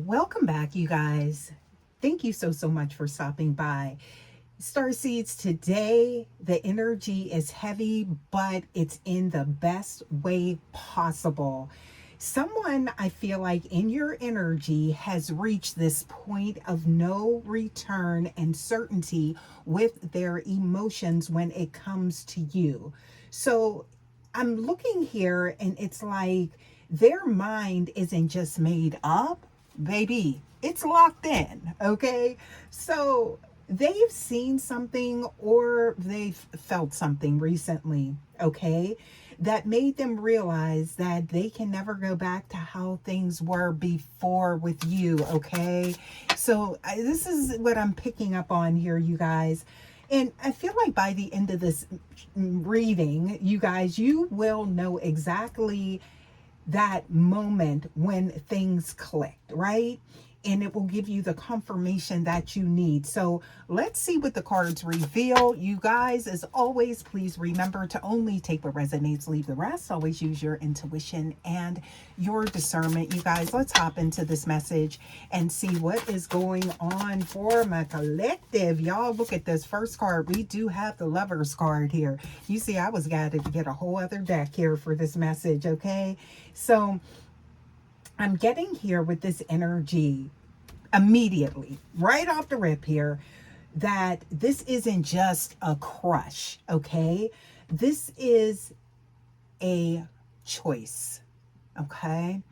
Welcome back, you guys. Thank you so much for stopping by. Starseeds, today the energy is heavy, but it's in the best way possible. Someone, I feel like, in your energy has reached this point of no return and certainty with their emotions when it comes to you. So I'm looking here and it's like their mind isn't just made up, baby, it's locked in. Okay, so they've seen something or they've felt something recently, okay, that made them realize that they can never go back to how things were before with you, okay? So this is what I'm picking up on here, you guys. And I feel like by the end of this reading, you guys, you will know exactly that moment when things clicked, right? And it will give you the confirmation that you need. So let's see what the cards reveal. You guys, as always, please remember to only take what resonates, leave the rest. Always use your intuition and your discernment. You guys, let's hop into this message and see what is going on for my collective. Y'all, look at this first card. We do have the Lover's card here. You see, I was guided to get a whole other deck here for this message, okay? So I'm getting here with this energy immediately, right off the rip here, that this isn't just a crush, okay? This is a choice, okay?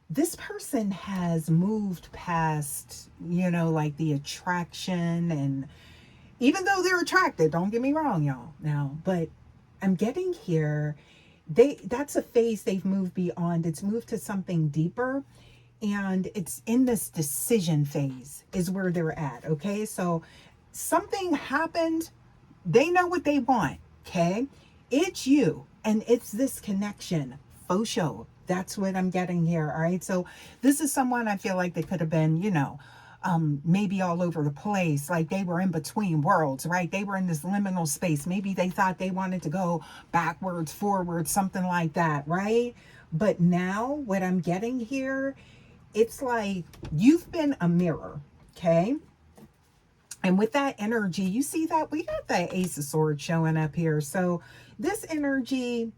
This person has moved past, like the attraction, and even though they're attracted, don't get me wrong, y'all, now, but I'm getting here, that's a phase they've moved beyond. It's moved to something deeper, and it's in this decision phase is where they're at, okay? So something happened, they know what they want, okay? It's you, and it's this connection, faux show. That's what I'm getting here, all right? So this is someone I feel like they could have been, maybe all over the place, like they were in between worlds, right? They were in this liminal space. Maybe they thought they wanted to go backwards, forwards, something like that, right? But now what I'm getting here, it's like you've been a mirror, okay? And with that energy, you see that we got that Ace of Swords showing up here. So this energy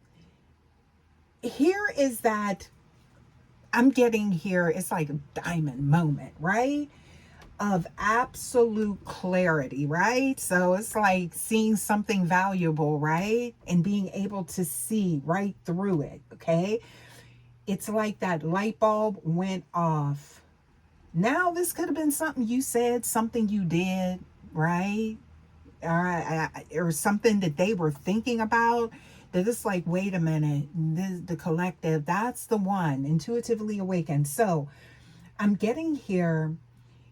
here is that I'm getting here, it's like a diamond moment, right? Of absolute clarity, right? So it's like seeing something valuable, right? And being able to see right through it, okay? It's like that light bulb went off. Now, this could have been something you said, something you did, right? Or something that they were thinking about. That it's like, wait a minute, the collective, that's the one, intuitively awakened. So I'm getting here,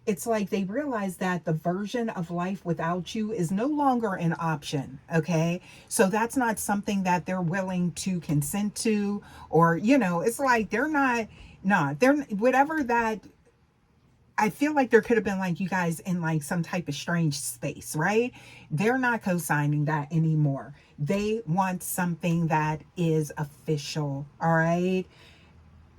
it's like they realize that the version of life without you is no longer an option, okay? So that's not something that they're willing to consent to, or, it's like they're not, they're whatever that. I feel like there could have been like you guys in like some type of strange space, right? They're not co-signing that anymore. They want something that is official, all right?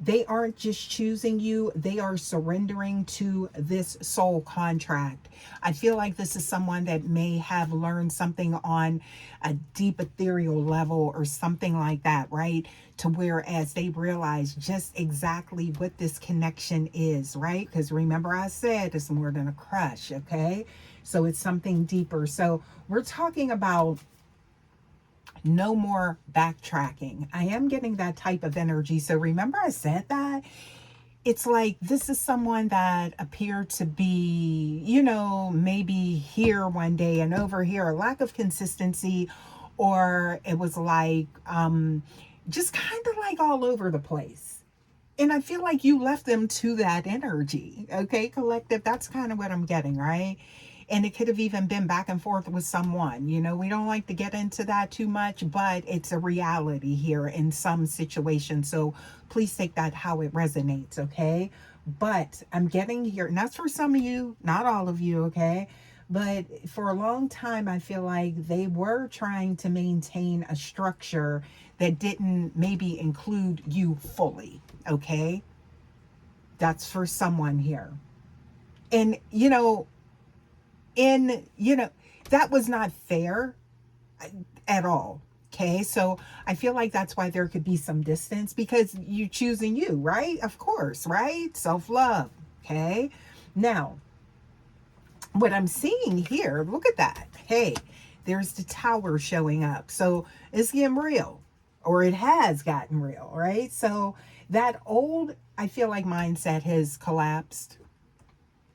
They aren't just choosing you, they are surrendering to this soul contract. I feel like this is someone that may have learned something on a deep ethereal level or something like that, right? To whereas they realize just exactly what this connection is, right? Because remember I said it's more than a crush, okay? So it's something deeper. So we're talking about no more backtracking. I am getting that type of energy. So remember I said that? It's like this is someone that appeared to be, maybe here one day and over here, a lack of consistency, or it was like just kind of like all over the place. And I feel like you left them to that energy. Okay, collective, that's kind of what I'm getting, right? And it could have even been back and forth with someone. We don't like to get into that too much, but it's a reality here in some situations. So please take that how it resonates, okay? But I'm getting here, and that's for some of you, not all of you, okay? But for a long time, I feel like they were trying to maintain a structure that didn't maybe include you fully, okay? That's for someone here. And, that was not fair at all. Okay, so I feel like that's why there could be some distance, because you choosing you, right? Of course, right? Self-love. Okay. Now, what I'm seeing here, look at that. Hey, there's the tower showing up. So it's getting real, or it has gotten real, right? So that old, I feel like, mindset has collapsed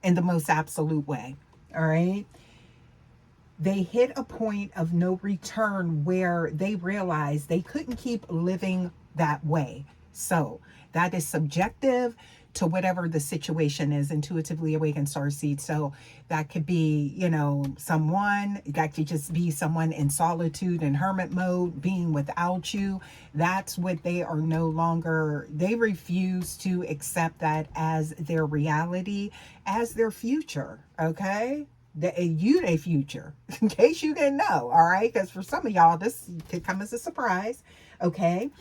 in the most absolute way. All right. They hit a point of no return where they realized they couldn't keep living that way. So that is subjective to whatever the situation is. Intuitively awakened starseed. So that could be, someone, that could just be someone in solitude and hermit mode, being without you. That's what they are no longer, they refuse to accept that as their reality, as their future. Okay. Their future, in case you didn't know. All right, because for some of y'all this could come as a surprise. Okay,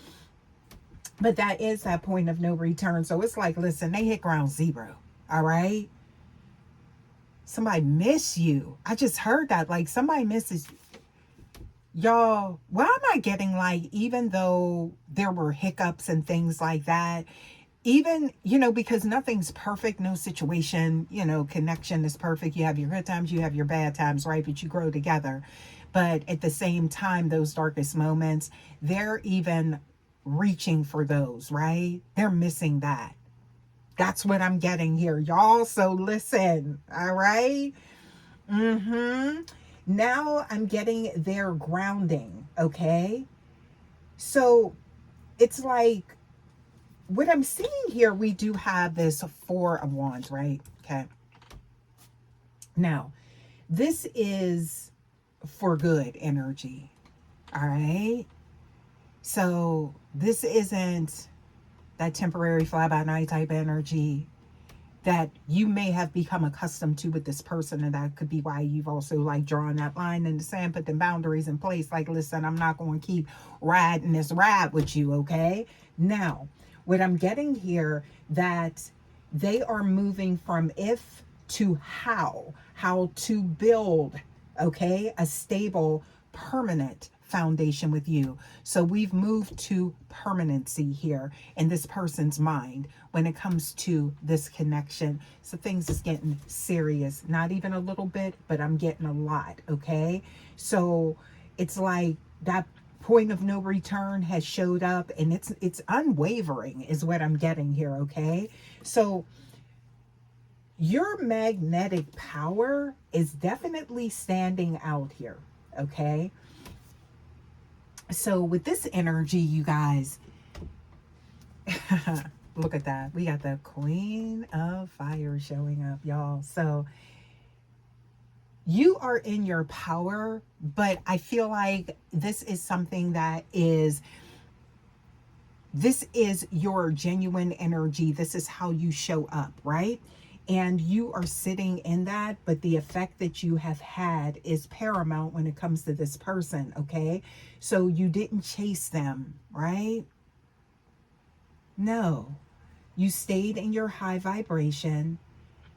but that is that point of no return. So it's like, listen, they hit ground zero. All right, somebody miss you. I just heard that, like, somebody misses y'all. Why am I getting, like, even though there were hiccups and things like that, even, because nothing's perfect, no situation, connection is perfect. You have your good times, you have your bad times, right? But you grow together. But at the same time, those darkest moments, they're even reaching for those, right? They're missing that. That's what I'm getting here, y'all. So listen, all right? Now I'm getting their grounding, okay? So it's like, what I'm seeing here, we do have this Four of Wands, right? Okay. Now, this is for good energy. All right. So this isn't that temporary fly by night type energy that you may have become accustomed to with this person. And that could be why you've also, like, drawn that line in the sand, put the boundaries in place. Like, listen, I'm not going to keep riding this ride with you. Okay. Now, what I'm getting here, that they are moving from if to how to build, okay, a stable, permanent foundation with you. So we've moved to permanency here in this person's mind when it comes to this connection. So things is getting serious, not even a little bit, but I'm getting a lot. Okay. So it's like that point of no return has showed up, and it's unwavering is what I'm getting here. Okay. So your magnetic power is definitely standing out here. Okay. So with this energy, you guys, look at that. We got the Queen of Fire showing up, y'all. So you are in your power, but I feel like this is something that this is your genuine energy. This is how you show up, right? And you are sitting in that, but the effect that you have had is paramount when it comes to this person, okay? So you didn't chase them, right? No. You stayed in your high vibration.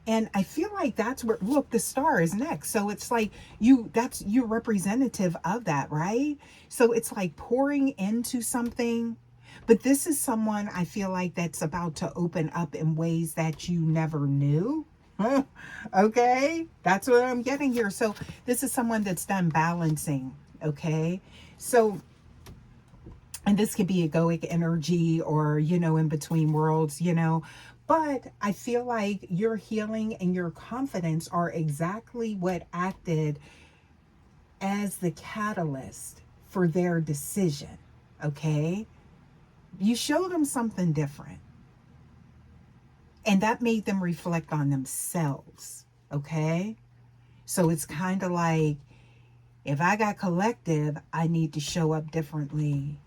And I feel like that's where, look, the star is next. So it's like you're representative of that, right? So it's like pouring into something. But this is someone I feel like that's about to open up in ways that you never knew. Okay, that's what I'm getting here. So this is someone that's done balancing. Okay, so, and this could be egoic energy, or, in between worlds, but I feel like your healing and your confidence are exactly what acted as the catalyst for their decision. Okay, you showed them something different, and that made them reflect on themselves. Okay, so it's kind of like, if I got collective, I need to show up differently.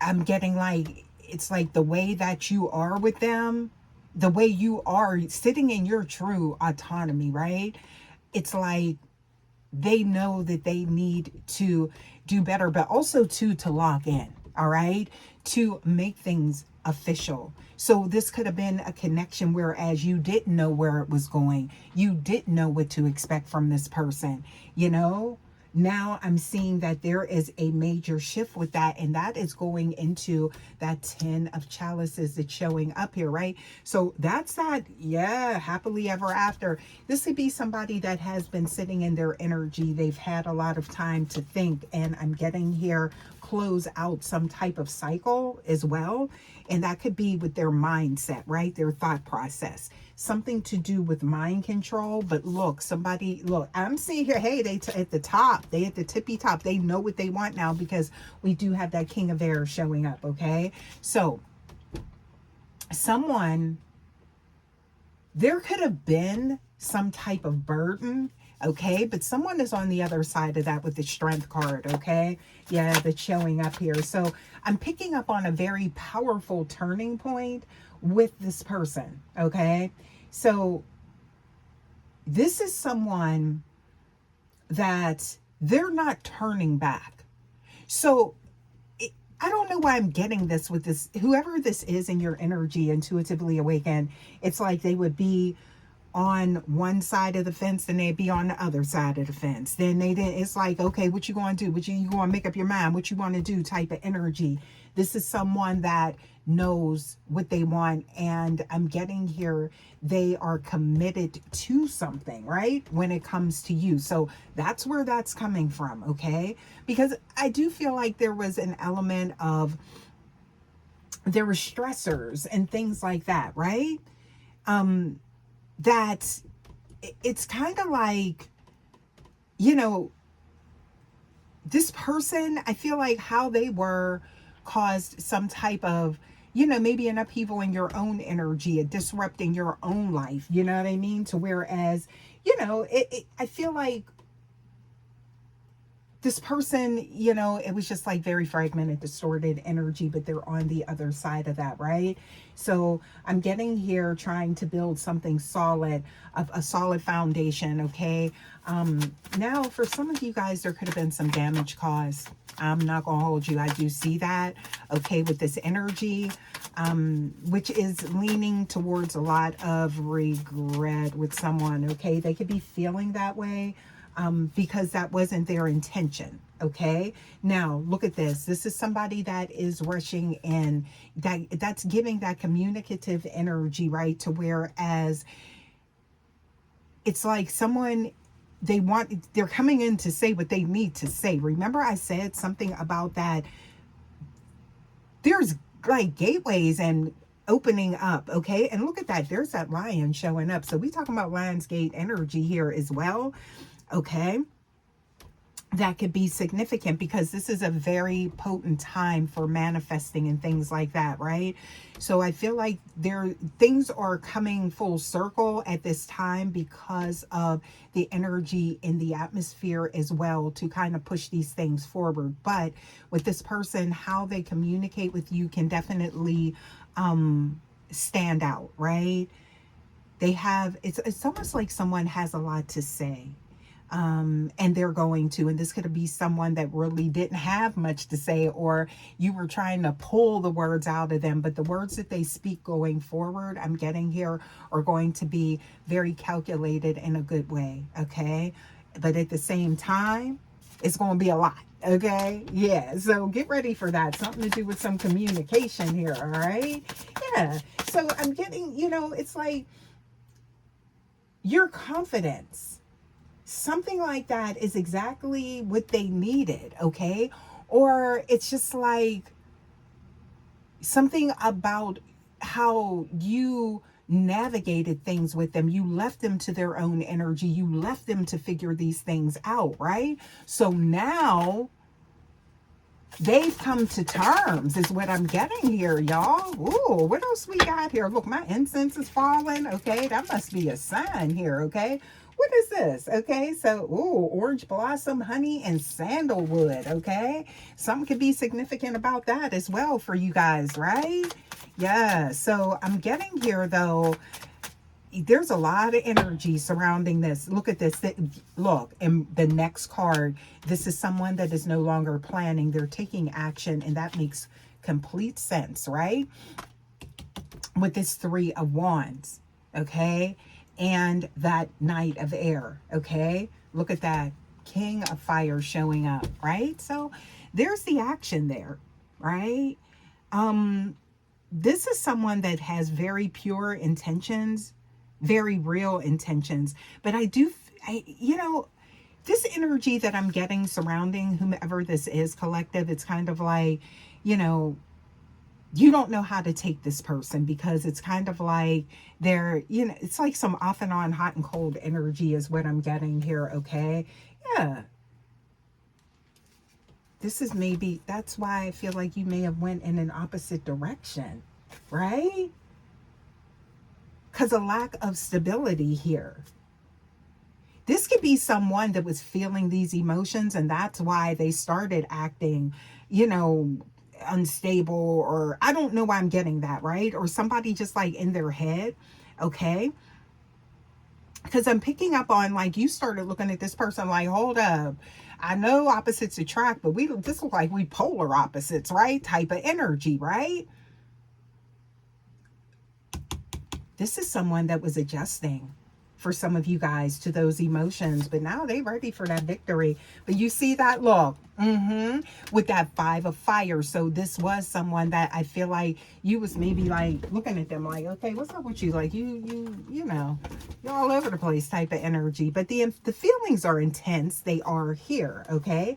I'm getting like, it's like the way that you are with them, the way you are sitting in your true autonomy, right? It's like they know that they need to do better, but also to lock in, all right? To make things official. So this could have been a connection whereas you didn't know where it was going. You didn't know what to expect from this person, you know? Now I'm seeing that there is a major shift with that, and that is going into that 10 of chalices that's showing up here, right? So that's that, yeah, happily ever after. This could be somebody that has been sitting in their energy. They've had a lot of time to think, and I'm getting here close out some type of cycle as well. And that could be with their mindset, right? Their thought process, something to do with mind control. But look, somebody, look, I'm seeing here, hey, at the top, they at the tippy top, they know what they want now, because we do have that King of Air showing up. Okay. So someone, there could have been some type of burden, okay, but someone is on the other side of that with the Strength card, okay? Yeah, that's showing up here. So I'm picking up on a very powerful turning point with this person, okay? So this is someone that they're not turning back. So I don't know why I'm getting this with this, whoever this is in your energy, intuitively awakened, it's like they would be on one side of the fence, then they'd be on the other side of the fence. Then they didn't, it's like, okay, what you going to do? What you going to make up your mind? What you want to do type of energy. This is someone that knows what they want. And I'm getting here, they are committed to something, right? When it comes to you. So that's where that's coming from, okay? Because I do feel like there was an element of, there were stressors and things like that, right? That it's kind of like, you know, this person, I feel like how they were caused some type of, you know, maybe an upheaval in your own energy, a disrupting your own life, you know what I mean? To whereas, you know, I feel like this person, you know, it was just like very fragmented, distorted energy, but they're on the other side of that, right? So I'm getting here trying to build something solid, a solid foundation, okay? Now, for some of you guys, there could have been some damage caused. I'm not going to hold you. I do see that, okay, with this energy, which is leaning towards a lot of regret with someone, okay? They could be feeling that way. Because that wasn't their intention. Okay. Now look at this. This is somebody that is rushing in, that's giving that communicative energy, right? To whereas it's like someone, they're coming in to say what they need to say. Remember I said something about that. There's like gateways and opening up. Okay. And look at that. There's that lion showing up. So we talking about Lionsgate energy here as well. Okay, that could be significant because this is a very potent time for manifesting and things like that, right? So I feel like things are coming full circle at this time because of the energy in the atmosphere as well to kind of push these things forward. But with this person, how they communicate with you can definitely stand out, right? They have, it's almost like someone has a lot to say. And they're going to, and this could be someone that really didn't have much to say, or you were trying to pull the words out of them, but the words that they speak going forward, I'm getting here, are going to be very calculated in a good way. Okay. But at the same time, it's going to be a lot. Okay. Yeah. So get ready for that. Something to do with some communication here. All right. Yeah. So I'm getting, you know, it's like your confidence, something like that is exactly what they needed, okay? Or it's just like something about how you navigated things with them. You left them to their own energy. You left them to figure these things out, right? So now they've come to terms is what I'm getting here, y'all. Ooh, what else we got here? Look, my incense is falling, okay? That must be a sign here, okay? What is this? Okay, so, ooh, orange blossom, honey, and sandalwood, okay? Something could be significant about that as well for you guys, right? Yeah, so I'm getting here, though, there's a lot of energy surrounding this. Look at this. Look, and the next card, this is someone that is no longer planning. They're taking action, and that makes complete sense, right? with this Three of Wands, okay? And that Knight of Air, okay? Look at that King of Fire showing up, right? So there's the action there, right? This is someone that has very pure intentions, very real intentions, but this energy that I'm getting surrounding whomever this is, collective, it's kind of like, you know, you don't know how to take this person because it's kind of like they're, it's like some off and on hot and cold energy is what I'm getting here, okay? Yeah. This is maybe, that's why I feel like you may have went in an opposite direction, right? Because a lack of stability here. This could be someone that was feeling these emotions and that's why they started acting, unstable, or I don't know why I'm getting that, right? Or somebody just like in their head, okay? Because I'm picking up on like you started looking at this person like, hold up. I know opposites attract, but this look like we polar opposites, right? Type of energy, right? This is someone that was adjusting for some of you guys to those emotions, but now they ready for that victory. But you see that look, with that Five of Fire. So this was someone that I feel like you was maybe like looking at them like, okay, what's up with you? Like you're all over the place type of energy. But the feelings are intense. They are here, okay?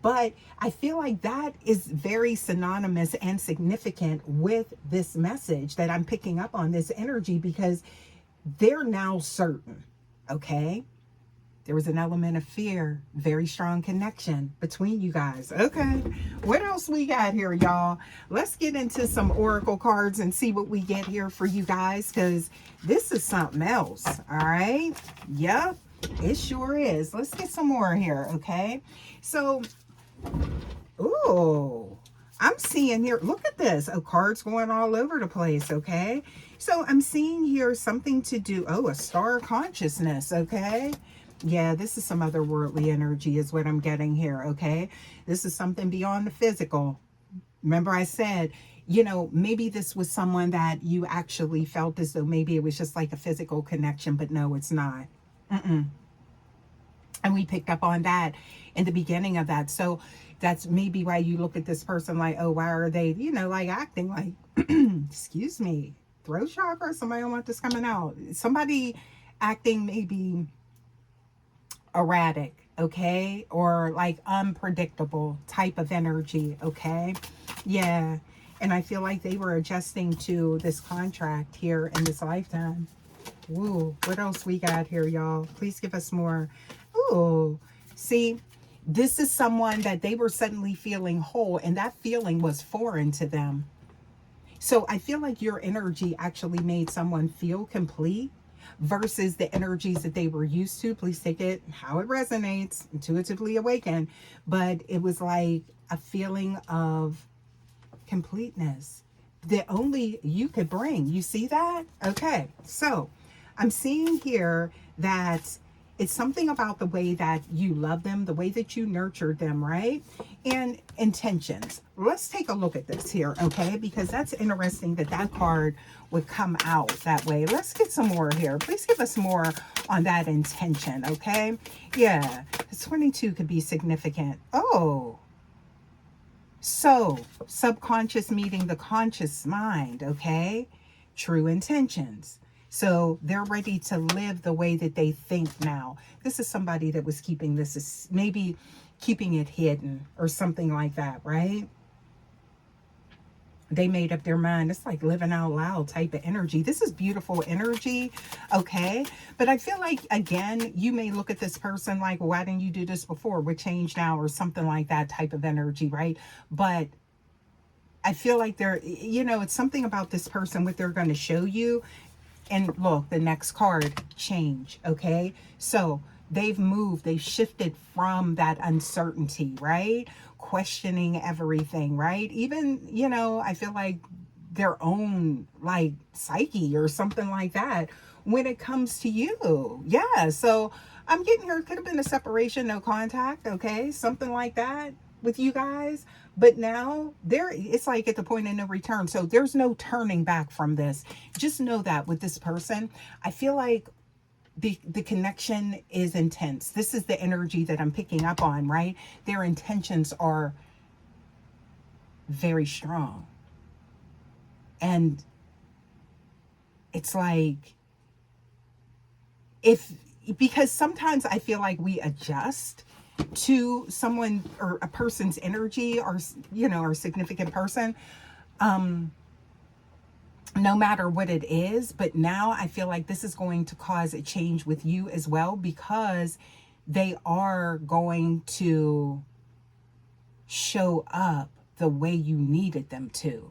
But I feel like that is very synonymous and significant with this message that I'm picking up on, this energy, because they're now certain, okay? There was an element of fear, very strong connection between you guys. Okay, what else we got here, y'all? Let's get into some oracle cards and see what we get here for you guys, because this is something else, all right? Yep, it sure is. Let's get some more here, okay? So, ooh, I'm seeing here, look at this. Oh, cards going all over the place, okay? So I'm seeing here something to do, a star consciousness, okay? Yeah, this is some otherworldly energy is what I'm getting here, okay? This is something beyond the physical. Remember I said, maybe this was someone that you actually felt as though maybe it was just like a physical connection, but no, it's not. And we picked up on that in the beginning of that. So that's maybe why you look at this person like, oh, why are they, like acting like, excuse me, throat chakra? Somebody don't want this coming out. Somebody acting maybe erratic, okay? Or like unpredictable type of energy, okay? Yeah. And I feel like they were adjusting to this contract here in this lifetime. Ooh, what else we got here, y'all? Please give us more. Ooh, see, this is someone that they were suddenly feeling whole, and that feeling was foreign to them. So I feel like your energy actually made someone feel complete versus the energies that they were used to. Please take it how it resonates, intuitively awakened. But it was like a feeling of completeness that only you could bring. You see that? Okay, so I'm seeing here that it's something about the way that you love them, the way that you nurtured them, right? And intentions. Let's take a look at this here, okay? Because that's interesting that that card would come out that way. Let's get some more here. Please give us more on that intention, okay? Yeah, the 22 could be significant. Oh, so subconscious meeting the conscious mind, okay? True intentions. So they're ready to live the way that they think now. This is somebody that was keeping this, maybe keeping it hidden or something like that, right? They made up their mind. It's like living out loud type of energy. This is beautiful energy, okay? But I feel like, again, you may look at this person like, why didn't you do this before? What changed now? Or something like that type of energy, right? But I feel like they're, it's something about this person, what they're going to show you. And look, the next card, change, okay? So they've moved, they've shifted from that uncertainty, right? Questioning everything, right? Even, I feel like their own like psyche or something like that when it comes to you. Yeah, so I'm getting here, it could have been a separation, no contact, okay? Something like that. with you guys, but now there it's like at the point of no return. So there's no turning back from this. Just know that with this person, I feel like the connection is intense. This is the energy that I'm picking up on, right? Their intentions are very strong. And it's like, if, because sometimes I feel like we adjust to someone or a person's energy, or or significant person, no matter what it is. But now I feel like this is going to cause a change with you as well, because they are going to show up the way you needed them to.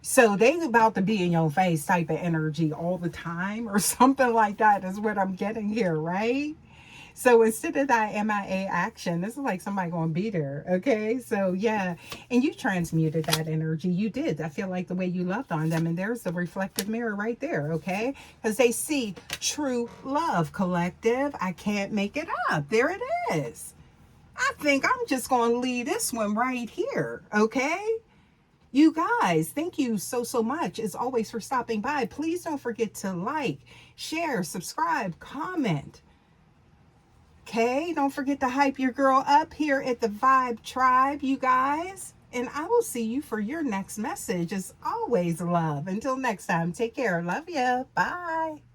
So they about to be in your face type of energy all the time, or something like that is what I'm getting here, right? So instead of that MIA action, this is like somebody going to be there. Okay. So yeah. And you transmuted that energy. You did. I feel like the way you loved on them. And there's the reflective mirror right there. Okay. Because they see true love, collective. I can't make it up. There it is. I think I'm just going to leave this one right here. Okay. You guys, thank you so much as always for stopping by. Please don't forget to like, share, subscribe, comment. Okay, don't forget to hype your girl up here at the Vibe Tribe, you guys. And I will see you for your next message. As always, love. Until next time, take care. Love ya. Bye.